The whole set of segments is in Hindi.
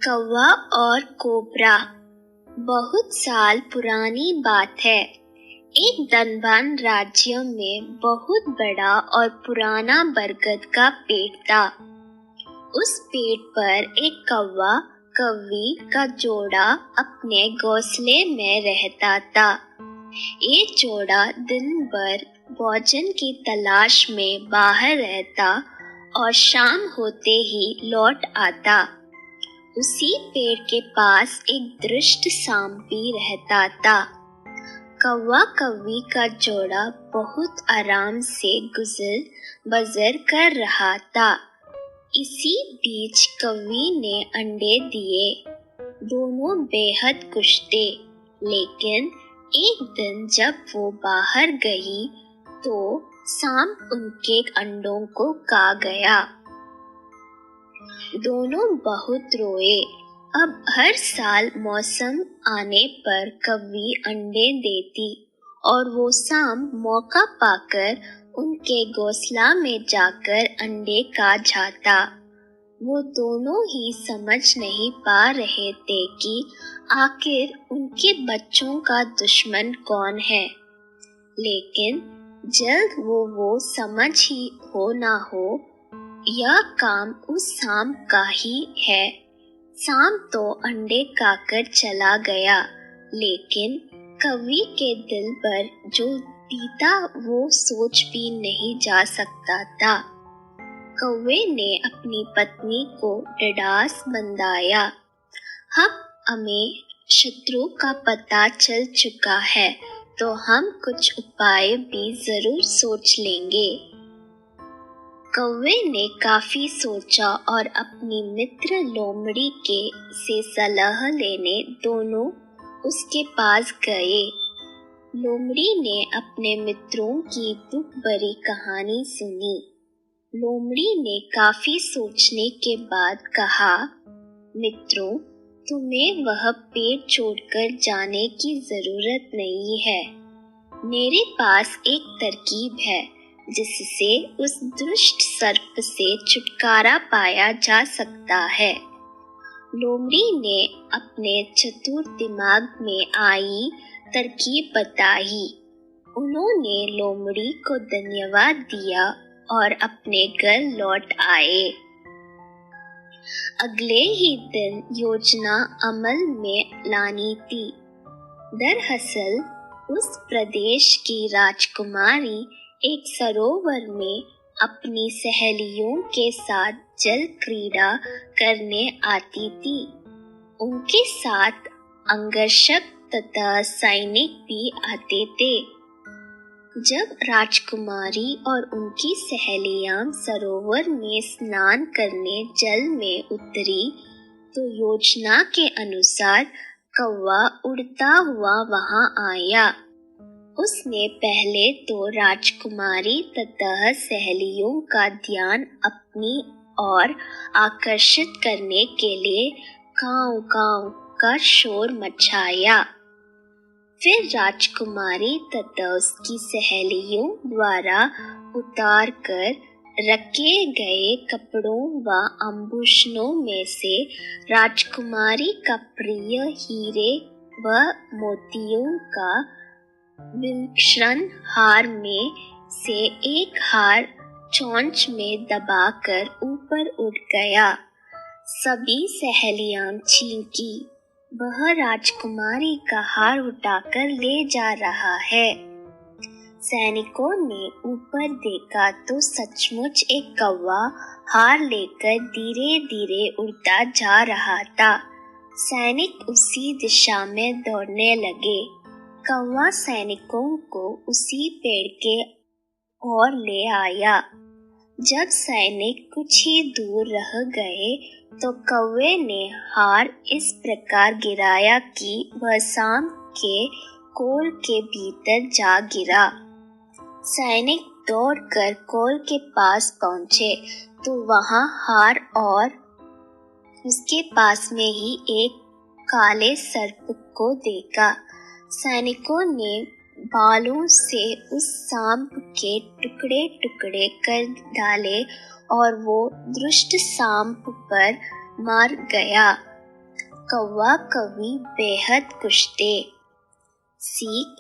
कौवा और कोबरा। बहुत साल पुरानी बात है। एक धनवान राज्य में बहुत बड़ा और पुराना बरगद का पेड़ था। उस पेड़ पर एक कौवा कौवी का जोड़ा अपने घोंसले में रहता था। ये जोड़ा दिन भर भोजन की तलाश में बाहर रहता और शाम होते ही लौट आता। उसी पेड़ के पास एक दुष्ट सांप भी रहता था। कौवा कौवी का जोड़ा बहुत आराम से गुजर बसर कर रहा था। इसी बीच कौवी ने अंडे दिए। दोनों बेहद खुश थे, लेकिन एक दिन जब वो बाहर गई तो सांप उनके अंडों को खा गया। दोनों बहुत रोए। अब हर साल मौसम आने पर कौवी अंडे देती और वो सांप मौका पाकर उनके घोंसला में जाकर अंडे खा जाता। वो दोनों ही समझ नहीं पा रहे थे कि आखिर उनके बच्चों का दुश्मन कौन है, लेकिन जल्द वो समझ ही हो ना हो, यह काम उस सांप का ही है। सांप तो अंडे खाकर चला गया, लेकिन कौवी के दिल पर जो बीता वो सोच भी नहीं जा सकता था। कौवे ने अपनी पत्नी को ढाढ़स बंधाया। अब हमें शत्रु का पता चल चुका है, तो हम कुछ उपाय भी जरूर सोच लेंगे। कौवे ने काफी सोचा और अपनी मित्र लोमड़ी से सलाह लेने दोनों उसके पास गए। लोमड़ी ने अपने मित्रों की दुख भरी कहानी सुनी। लोमड़ी ने काफी सोचने के बाद कहा, मित्रों, तुम्हें वह पेड़ छोड़कर जाने की जरूरत नहीं है। मेरे पास एक तरकीब है जिससे उस दुष्ट सर्प से छुटकारा पाया जा सकता है। लोमड़ी ने अपने चतुर दिमाग में आई तरकीब बताई। उन्होंने लोमड़ी को धन्यवाद दिया और अपने घर लौट आए। अगले ही दिन योजना अमल में लानी थी। दरअसल उस प्रदेश की राजकुमारी एक सरोवर में अपनी सहेलियों के साथ जल क्रीड़ा करने आती थी। उनके साथ अंगरक्षक तथा सैनिक भी आते थे। जब राजकुमारी और उनकी सहेलियां सरोवर में स्नान करने जल में उतरी तो योजना के अनुसार कौवा उड़ता हुआ वहां आया। उसने पहले तो राजकुमारी तथा सहेलियों का ध्यान अपनी ओर आकर्षित करने के लिए काऊ काऊ का शोर मचाया। फिर राजकुमारी तथा उसकी सहेलियों द्वारा उतार कर रखे गए कपड़ों व आभूषणों में से राजकुमारी का प्रिय हीरे व मोतियों का विलक्षण हार में से एक हार चोंच में दबाकर ऊपर उठ गया। सभी सहेलियां चींकी, वह राजकुमारी का हार उठाकर ले जा रहा है। सैनिकों ने ऊपर देखा तो सचमुच एक कौवा हार लेकर धीरे धीरे उड़ता जा रहा था। सैनिक उसी दिशा में दौड़ने लगे। कौवा सैनिकों को उसी पेड़ के ओर ले आया। जब सैनिक कुछ ही दूर रह गए तो कौवे ने हार इस प्रकार गिराया कि वह सांप के कोल के भीतर जा गिरा। सैनिक दौड़कर कोल के पास पहुंचे तो वहां हार और उसके पास में ही एक काले सर्प को देखा। सैनिकों ने बालों से उस सांप के टुकड़े टुकड़े कर डाले और वो दुष्ट सांप पर मार गया। कौवा कवि बेहद कुश्ते। सीख,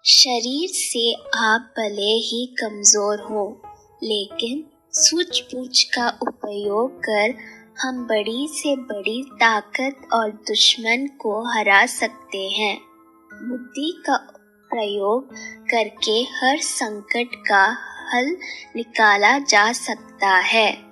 शरीर से आप भले ही कमजोर हो, लेकिन सूझबूझ का उपयोग कर हम बड़ी से बड़ी ताकत और दुश्मन को हरा सकते हैं। बुद्धि का प्रयोग करके हर संकट का हल निकाला जा सकता है।